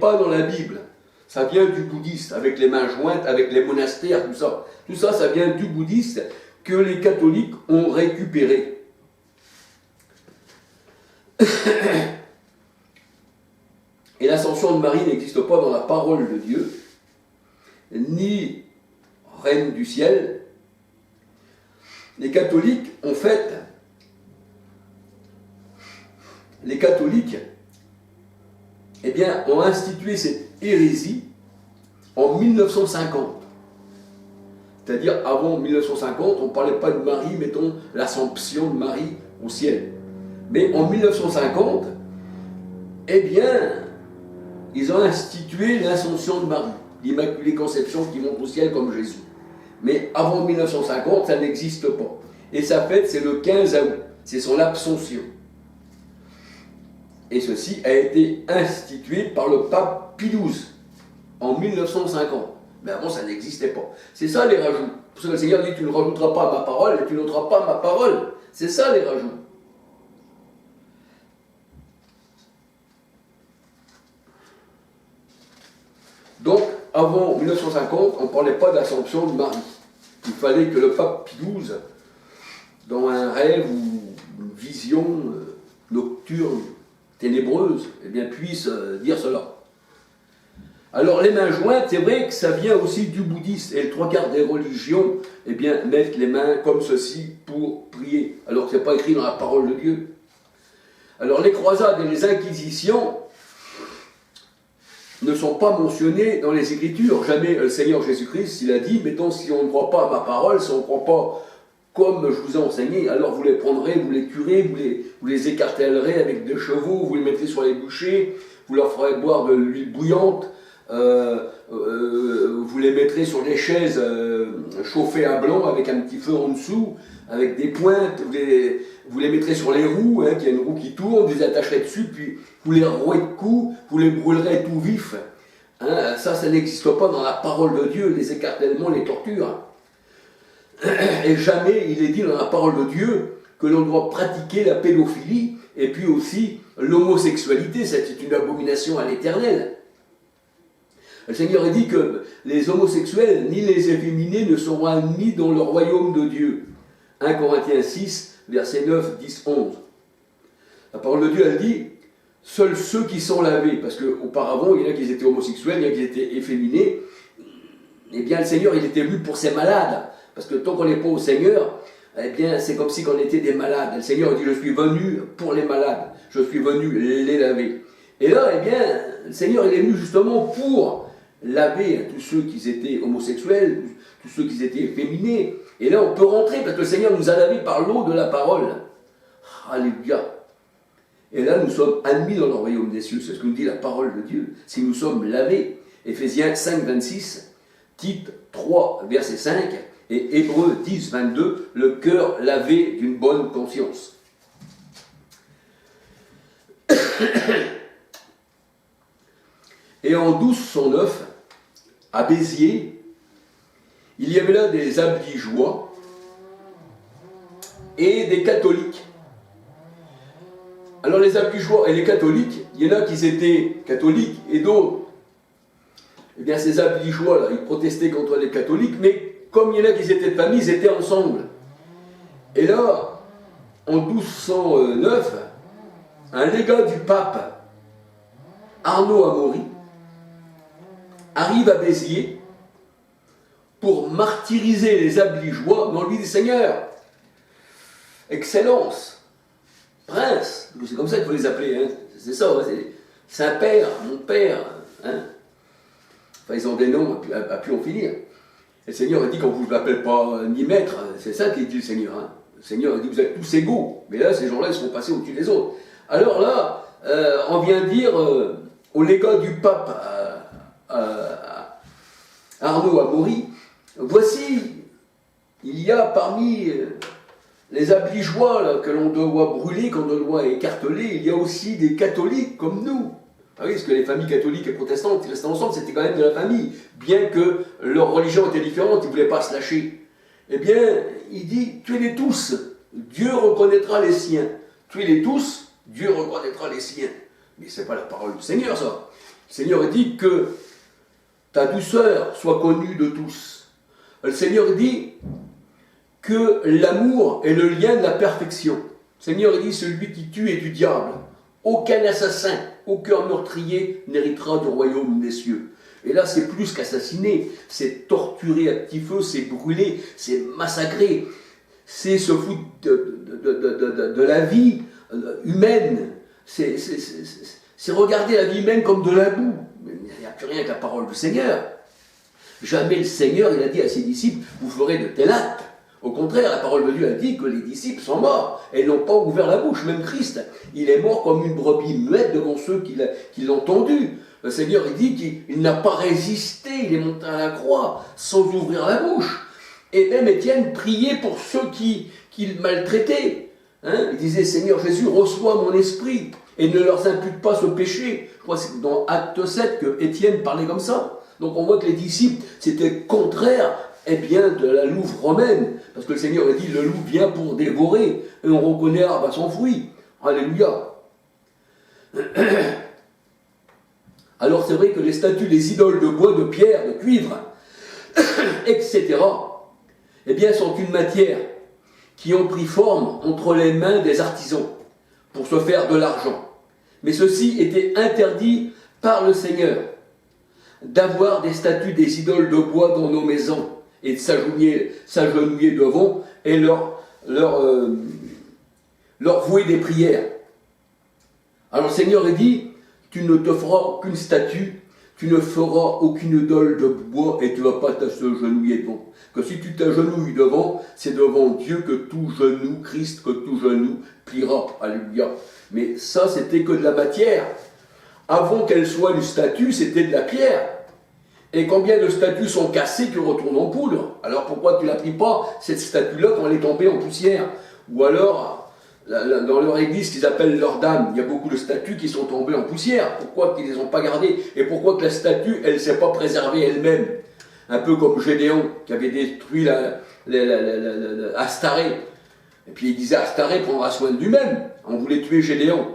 pas dans la Bible. Ça vient du bouddhiste, avec les mains jointes, avec les monastères, tout ça. Tout ça, ça vient du bouddhiste que les catholiques ont récupéré. Et l'ascension de Marie n'existe pas dans la parole de Dieu, ni reine du ciel. Les catholiques, en fait, eh bien, ont institué cette hérésie en 1950. C'est-à-dire, avant 1950, on ne parlait pas de Marie, mettons, l'assomption de Marie au ciel. Mais en 1950, eh bien, ils ont institué l'ascension de Marie, l'Immaculée Conception qui monte au ciel comme Jésus. Mais avant 1950, ça n'existe pas. Et sa fête, c'est le 15 août, c'est son Assomption. Et ceci a été institué par le pape Pie XII en 1950. Mais avant, ça n'existait pas. C'est ça les rajouts. Pour ça que le Seigneur dit, tu ne rajouteras pas à ma parole et tu n'ôteras pas ma parole. C'est ça les rajouts. Donc, avant 1950, on ne parlait pas d'Assomption de Marie. Il fallait que le pape Pie XII, dans un rêve ou une vision nocturne, ténébreuse, eh bien, puisse dire cela. Alors, les mains jointes, c'est vrai que ça vient aussi du bouddhisme, et les trois quarts des religions, eh bien, mettent les mains comme ceci pour prier, alors que ce n'est pas écrit dans la parole de Dieu. Alors, les croisades et les inquisitions ne sont pas mentionnées dans les Écritures. Jamais le Seigneur Jésus-Christ, il a dit, mettons, si on ne croit pas à ma parole, si on ne croit pas comme je vous ai enseigné, alors vous les prendrez, vous les tuerez, vous les écartellerez avec des chevaux, vous les mettrez sur les bûchers, vous leur ferez boire de l'huile bouillante, vous les mettrez sur des chaises chauffées à blanc avec un petit feu en dessous, avec des pointes, vous les mettrez sur les roues, qu'il y a une roue qui tourne, vous les attacherez dessus, puis vous les rouez de coups, vous les brûlerez tout vifs. Ça n'existe pas dans la parole de Dieu, les écartèlements, les tortures. Et jamais il est dit dans la parole de Dieu que l'on doit pratiquer la pédophilie et puis aussi l'homosexualité, c'est une abomination à l'Éternel. Le Seigneur a dit que les homosexuels ni les efféminés ne seront admis dans le royaume de Dieu. 1 Corinthiens 6, versets 9, 10, 11. La parole de Dieu, elle dit, seuls ceux qui sont lavés, parce qu'auparavant, il y en a qui étaient homosexuels, il y en a qui étaient efféminés, eh bien le Seigneur, il était venu pour ces malades. Parce que tant qu'on n'est pas au Seigneur, eh bien, c'est comme si on était des malades. Le Seigneur dit, je suis venu pour les malades. Je suis venu les laver. Et là, eh bien, le Seigneur, il est venu justement pour laver tous ceux qui étaient homosexuels, tous ceux qui étaient efféminés. Et là, on peut rentrer parce que le Seigneur nous a lavés par l'eau de la parole. Alléluia. Et là, nous sommes admis dans le royaume des cieux. C'est ce que nous dit la parole de Dieu. Si nous sommes lavés. Éphésiens 5, 26, Tite 3, verset 5, et Hébreux 10, 22, le cœur lavé d'une bonne conscience. Et en 1209, à Béziers, il y avait là des abligeois et des catholiques. Alors les abligeois et les catholiques, il y en a qui étaient catholiques et d'autres, eh bien ces abligeois là, ils protestaient contre les catholiques, mais comme il y en a qui étaient de famille, ils étaient ensemble. Et là, en 1209, un légat du pape, Arnaud Amaury, arrive à Béziers pour martyriser les abligeois dans le lit du Seigneur. Excellence, prince, c'est comme ça qu'il faut les appeler, hein. C'est ça, c'est Saint-Père, mon père. Hein. Enfin, ils ont des noms à pu en finir. Et le Seigneur a dit, quand vous ne m'appelez pas ni maître, c'est ça qu'il dit le Seigneur. Hein. Le Seigneur a dit, vous êtes tous égaux. Mais là, ces gens-là, ils seront passés au-dessus des autres. Alors là, on vient dire au légat du pape Arnaud Amaury, voici, il y a parmi les abligeois là, que l'on doit brûler, qu'on doit écarteler, il y a aussi des catholiques comme nous. Ah oui, parce que les familles catholiques et protestantes qui restaient ensemble, c'était quand même de la famille, bien que leur religion était différente, ils ne voulaient pas se lâcher. Eh bien, il dit, tuez-les tous, Dieu reconnaîtra les siens. Tuez-les tous, Dieu reconnaîtra les siens. Mais ce n'est pas la parole du Seigneur, ça. Seigneur dit que ta douceur soit connue de tous. Le Seigneur dit que l'amour est le lien de la perfection. Le Seigneur dit celui qui tue est du diable. Aucun assassin, aucun meurtrier n'héritera du royaume des cieux. Et là, c'est plus qu'assassiner, c'est torturer à petit feu, c'est brûler, c'est massacrer, c'est se foutre de la vie humaine, c'est regarder la vie humaine comme de la boue. Mais il n'y a plus rien que la parole du Seigneur. Jamais le Seigneur, il a dit à ses disciples, vous ferez de tels actes. Au contraire, la parole de Dieu a dit que les disciples sont morts et n'ont pas ouvert la bouche. Même Christ, il est mort comme une brebis muette devant ceux qui l'ont entendu. Le Seigneur, il dit qu'il n'a pas résisté, il est monté à la croix sans ouvrir la bouche. Et même Étienne priait pour ceux qu'il maltraitait. Il disait, Seigneur Jésus, reçois mon esprit et ne leur impute pas ce péché. Je crois que c'est dans Acte 7 que Étienne parlait comme ça. Donc on voit que les disciples, c'était contraire de la louve romaine. Parce que le Seigneur a dit, le loup vient pour dévorer. Et on reconnaît l'arbre à son fruit. Alléluia. Alors c'est vrai que les statues, les idoles de bois, de pierre, de cuivre, etc., sont une matière qui ont pris forme entre les mains des artisans pour se faire de l'argent. Mais ceci était interdit par le Seigneur, d'avoir des statues, des idoles de bois dans nos maisons et de s'agenouiller devant et leur vouer des prières. Alors le Seigneur a dit, tu ne te feras aucune statue, tu ne feras aucune idole de bois et tu ne vas pas t'agenouiller devant. Que si tu t'agenouilles devant, c'est devant Dieu que tout genou, Christ, que tout genou pliera. Alléluia. Mais ça, c'était que de la matière. Avant qu'elle soit une statue, c'était de la pierre. Et combien de statues sont cassées qui retournent en poudre? Alors pourquoi tu ne la pries pas, cette statue-là, quand elle est tombée en poussière? Ou alors, dans leur église qu'ils appellent leur dame, il y a beaucoup de statues qui sont tombées en poussière. Pourquoi qu'ils ne les ont pas gardées? Et pourquoi que la statue, elle ne s'est pas préservée elle-même? Un peu comme Gédéon, qui avait détruit Astaré. Et puis il disait, Astaré prendra soin de lui-même. On voulait tuer Gédéon.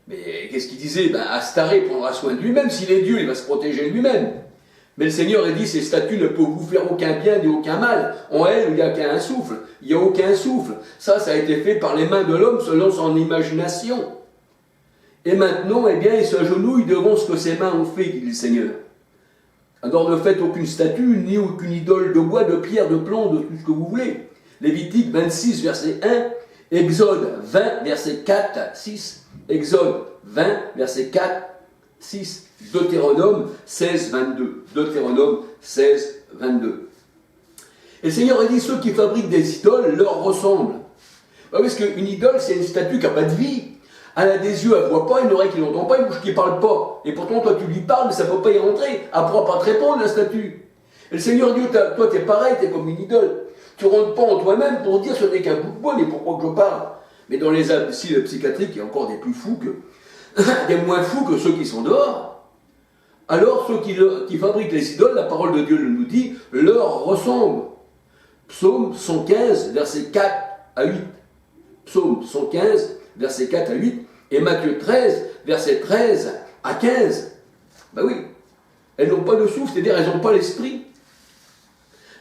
Mais qu'est-ce qu'il disait? Astaré prendra soin de lui-même. S'il est Dieu, il va se protéger lui-même. Mais le Seigneur a dit, ces statues ne peuvent vous faire aucun bien ni aucun mal. En elles, il n'y a qu'un souffle. Il n'y a aucun souffle. Ça a été fait par les mains de l'homme selon son imagination. Et maintenant, il s'agenouille devant ce que ses mains ont fait, dit le Seigneur. Alors ne faites aucune statue, ni aucune idole de bois, de pierre, de plomb, de tout ce que vous voulez. Lévitique 26, verset 1, Exode 20, verset 4, 6, Exode 20, verset 4, 6, Deutéronome 16, 22. Deutéronome 16, 22. Et le Seigneur a dit, ceux qui fabriquent des idoles leur ressemblent. Parce qu'une idole, c'est une statue qui n'a pas de vie. Elle a des yeux, elle ne voit pas, une oreille qui n'entend pas, une bouche qui ne parle pas. Et pourtant, toi, tu lui parles, mais ça ne peut pas y rentrer. Elle ne pourra pas te répondre, la statue. Et le Seigneur dit, toi, tu es pareil, tu es comme une idole. Tu ne rentres pas en toi-même pour dire, ce n'est qu'un bout de bois, mais pourquoi que je parle? Mais dans les asiles psychiatriques, il y a encore des plus fous des moins fous que ceux qui sont dehors. Alors, ceux qui fabriquent les idoles, la parole de Dieu nous dit, leur ressemblent. Psaume 115, versets 4 à 8. Psaume 115, versets 4 à 8. Et Matthieu 13, versets 13 à 15. Ben oui, elles n'ont pas de souffle, c'est-à-dire elles n'ont pas l'esprit.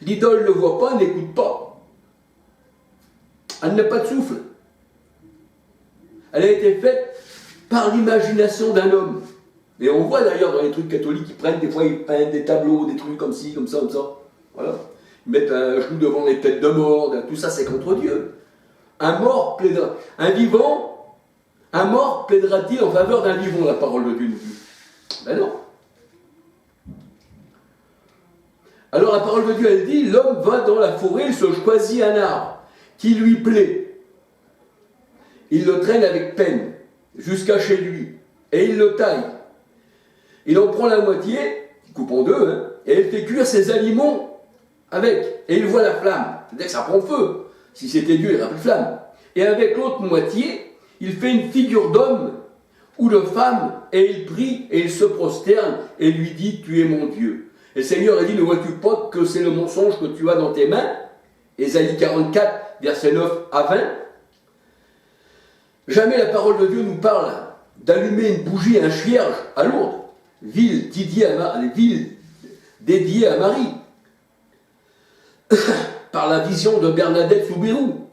L'idole ne voit pas, n'écoute pas. Elle n'a pas de souffle. Elle a été faite par l'imagination d'un homme. Et on voit d'ailleurs dans les trucs catholiques, des fois ils peignent des tableaux, des trucs comme ci, comme ça, comme ça. Voilà. Ils mettent un genou devant les têtes de mort, tout ça c'est contre Dieu. Un mort plaidera-t-il en faveur d'un vivant, la parole de Dieu nous dit. Ben non. Alors la parole de Dieu elle dit, l'homme va dans la forêt, il se choisit un arbre qui lui plaît. Il le traîne avec peine jusqu'à chez lui et il le taille. Il en prend la moitié, il coupe en deux, et il fait cuire ses aliments avec. Et il voit la flamme. C'est-à-dire que ça prend feu. Si c'était Dieu, il n'y aurait plus de flamme. Et avec l'autre moitié, il fait une figure d'homme ou de femme, et il prie, et il se prosterne, et lui dit, tu es mon Dieu. Et le Seigneur a dit, ne vois-tu pas que c'est le mensonge que tu as dans tes mains? Ésaïe 44, versets 9 à 20. Jamais la parole de Dieu nous parle d'allumer une bougie à un chierge à Lourdes. ville dédiée à Marie, par la vision de Bernadette Soubirous.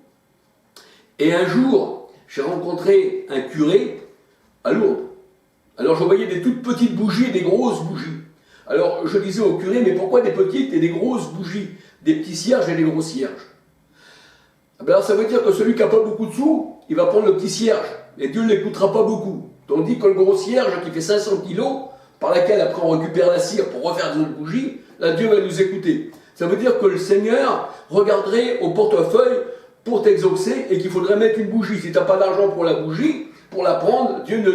Et un jour, j'ai rencontré un curé à Lourdes. Alors je voyais des toutes petites bougies et des grosses bougies. Alors je disais au curé, mais pourquoi des petites et des grosses bougies? Des petits cierges et des gros cierges. Alors ça veut dire que celui qui n'a pas beaucoup de sous, il va prendre le petit cierge, et Dieu ne l'écoutera pas beaucoup. Tandis que le gros cierge qui fait 500 kilos, par laquelle après on récupère la cire pour refaire des autres bougies, là Dieu va nous écouter. Ça veut dire que le Seigneur regarderait au portefeuille pour t'exaucer et qu'il faudrait mettre une bougie. Si tu n'as pas d'argent pour la bougie, pour la prendre, Dieu ne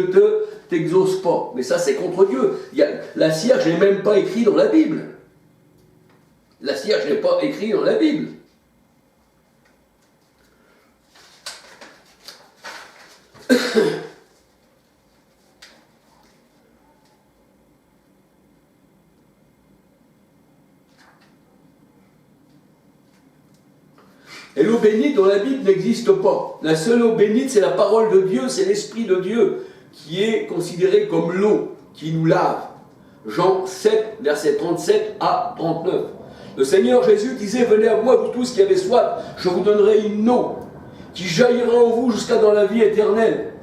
t'exauce pas. Mais ça c'est contre Dieu. La cierge n'est même pas écrite dans la Bible. La cierge n'est pas écrite dans la Bible. Et l'eau bénite dans la Bible n'existe pas. La seule eau bénite, c'est la parole de Dieu, c'est l'Esprit de Dieu, qui est considéré comme l'eau qui nous lave. Jean 7, versets 37 à 39. Le Seigneur Jésus disait, venez à moi, vous tous qui avez soif, je vous donnerai une eau qui jaillira en vous jusqu'à dans la vie éternelle.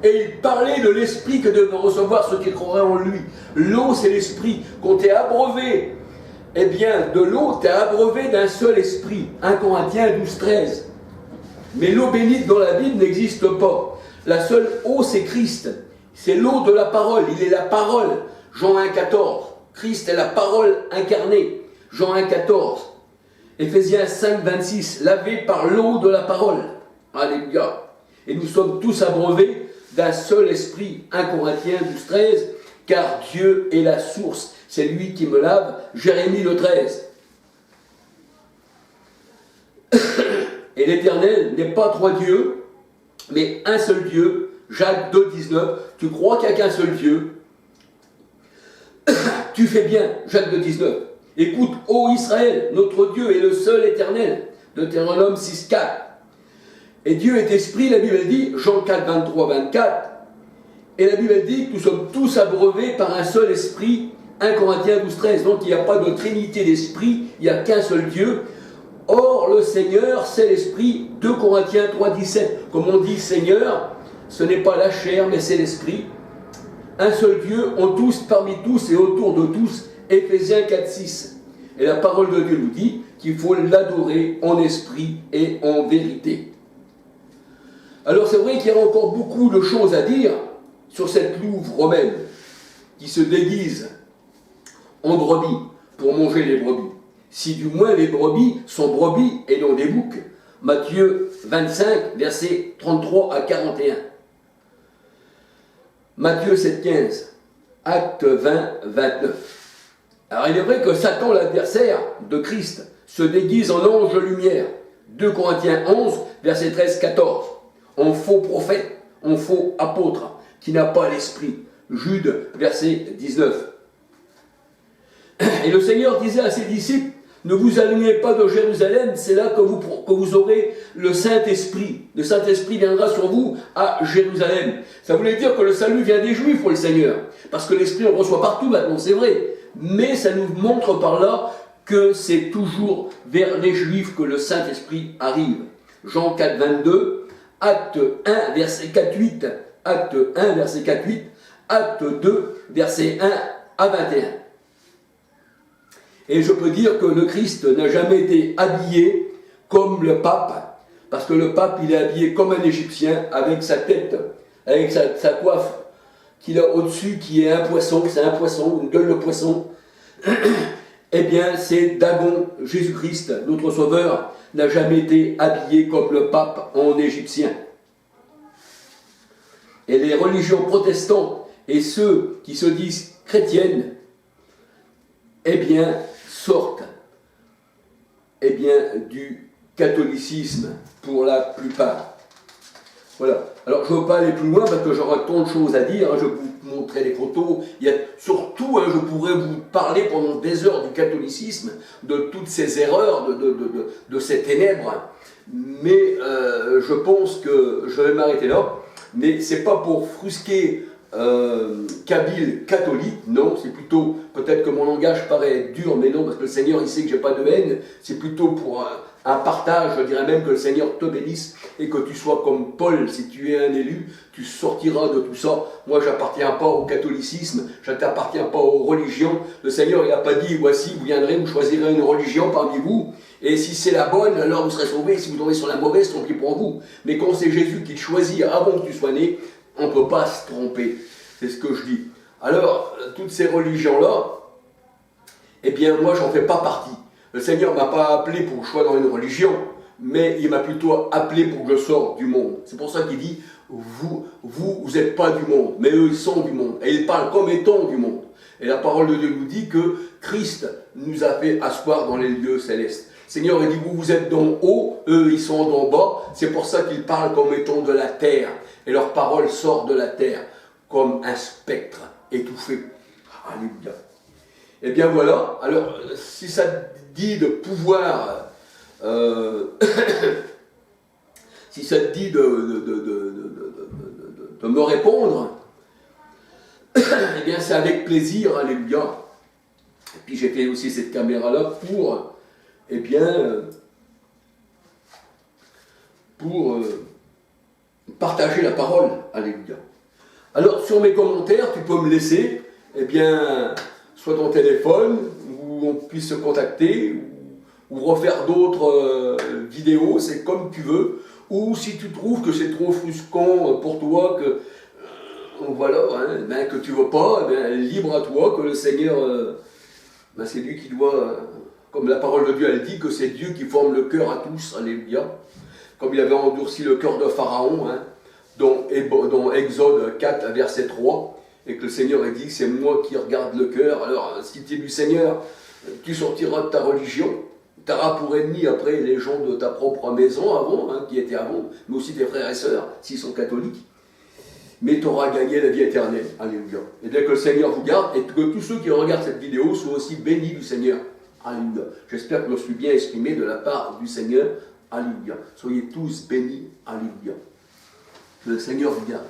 Et il parlait de l'Esprit que devaient recevoir ceux qui croiraient en lui. L'eau, c'est l'Esprit. Quand tu es abreuvé, eh bien, de l'eau, tu es abreuvé d'un seul esprit. 1 Corinthiens 12, 13. Mais l'eau bénite dans la Bible n'existe pas. La seule eau, c'est Christ. C'est l'eau de la parole. Il est la parole. Jean 1, 14. Christ est la parole incarnée. Jean 1, 14. Éphésiens 5, 26. Lavé par l'eau de la parole. Alléluia. Et nous sommes tous abreuvés d'un seul esprit. 1 Corinthiens 12, 13. Car Dieu est la source. C'est lui qui me lave. Jérémie le 13. Et l'Éternel n'est pas trois dieux, mais un seul Dieu. Jacques 2, 19. Tu crois qu'il n'y a qu'un seul Dieu? Tu fais bien. Jacques 2, 19. Écoute, ô Israël, notre Dieu est le seul éternel. Deutéronome 6, 4. Et Dieu est esprit, la Bible dit, Jean 4, 23, 24. Et la Bible dit que nous sommes tous abreuvés par un seul esprit. 1 Corinthiens 12, 13. Donc il n'y a pas de trinité d'esprit, il n'y a qu'un seul Dieu. Or le Seigneur, c'est l'esprit. 2 Corinthiens 3, 17. Comme on dit Seigneur, ce n'est pas la chair, mais c'est l'esprit. Un seul Dieu, en tous, parmi tous et autour de tous. Éphésiens 4, 6. Et la parole de Dieu nous dit qu'il faut l'adorer en esprit et en vérité. Alors c'est vrai qu'il y a encore beaucoup de choses à dire sur cette louve romaine qui se déguise en brebis pour manger les brebis. Si du moins les brebis sont brebis et non des boucs. Matthieu 25, versets 33 à 41. Matthieu 7, 15. Acte 20, 29. Alors il est vrai que Satan, l'adversaire de Christ, se déguise en ange de lumière. 2 Corinthiens 11, versets 13, 14. En faux prophète, en faux apôtre, qui n'a pas l'esprit. Jude, verset 19. Et le Seigneur disait à ses disciples, ne vous éloignez pas de Jérusalem, c'est là que vous aurez le Saint-Esprit. Le Saint-Esprit viendra sur vous à Jérusalem. Ça voulait dire que le salut vient des Juifs pour le Seigneur. Parce que l'Esprit on le reçoit partout maintenant, c'est vrai. Mais ça nous montre par là que c'est toujours vers les Juifs que le Saint-Esprit arrive. Jean 4, 22, Acte 1, verset 4, 8, Acte 1, verset 4, 8, Acte 2, verset 1 à 21. Et je peux dire que le Christ n'a jamais été habillé comme le pape, parce que le pape, il est habillé comme un Égyptien, avec sa tête, avec sa coiffe qu'il a au-dessus, qui est un poisson, c'est un poisson, une gueule de poisson. Eh bien, c'est Dagon, Jésus-Christ, notre Sauveur, n'a jamais été habillé comme le pape en Égyptien. Et les religions protestantes et ceux qui se disent chrétiennes, eh bien, sortent du catholicisme pour la plupart. Voilà. Alors je ne veux pas aller plus loin parce que j'aurai tant de choses à dire. Je vais vous montrer les photos. Surtout, je pourrais vous parler pendant des heures du catholicisme, de toutes ces erreurs, de ces ténèbres. Mais je pense que je vais m'arrêter là. Mais ce n'est pas pour frusquer kabyle catholique, non, c'est plutôt, peut-être que mon langage paraît dur, mais non, parce que le Seigneur, il sait que j'ai pas de haine, c'est plutôt pour un partage, je dirais même que le Seigneur te bénisse, et que tu sois comme Paul, si tu es un élu, tu sortiras de tout ça. Moi, j'appartiens pas au catholicisme, je n'appartiens pas aux religions, le Seigneur, il n'a pas dit, voici, vous viendrez, vous choisirez une religion parmi vous, et si c'est la bonne, alors vous serez sauvés, si vous tombez sur la mauvaise, tant pis pour vous. Mais quand c'est Jésus qui te choisit avant que tu sois né, on ne peut pas se tromper. C'est ce que je dis. Alors, toutes ces religions-là, eh bien, moi, j'en fais pas partie. Le Seigneur ne m'a pas appelé pour que je sois dans une religion, mais il m'a plutôt appelé pour que je sorte du monde. C'est pour ça qu'il dit, vous n'êtes pas du monde, mais eux, ils sont du monde. Et ils parlent comme étant du monde. Et la parole de Dieu nous dit que Christ nous a fait asseoir dans les lieux célestes. Seigneur, il dit, vous êtes d'en haut, eux, ils sont d'en bas. C'est pour ça qu'ils parlent comme étant de la terre. Et leur parole sort de la terre comme un spectre étouffé. Alléluia. Eh bien voilà, alors si ça te dit de pouvoir, si ça te dit de me répondre, eh bien c'est avec plaisir, alléluia. Et puis j'ai fait aussi cette caméra-là pour, eh bien, pour partager la parole, alléluia. Alors, sur mes commentaires, tu peux me laisser, eh bien, soit ton téléphone, où on puisse se contacter, ou refaire d'autres vidéos, c'est comme tu veux, ou si tu trouves que c'est trop offusquant pour toi, que voilà, hein, ben, que tu ne veux pas, ben, libre à toi, que le Seigneur, ben, c'est lui qui doit, comme la parole de Dieu, elle dit que c'est Dieu qui forme le cœur à tous, alléluia, comme il avait endurci le cœur de Pharaon, hein, dans Exode 4, verset 3, et que le Seigneur a dit que c'est moi qui regarde le cœur. Alors, si tu es du Seigneur, tu sortiras de ta religion, tu auras pour ennemi après les gens de ta propre maison avant, hein, qui étaient avant, mais aussi tes frères et sœurs, s'ils sont catholiques, mais tu auras gagné la vie éternelle. Alléluia. Et bien que le Seigneur vous garde, et que tous ceux qui regardent cette vidéo soient aussi bénis du Seigneur. Alléluia. J'espère que je me suis bien exprimé de la part du Seigneur. Alléluia. Soyez tous bénis. Alléluia. Que le Seigneur vous garde.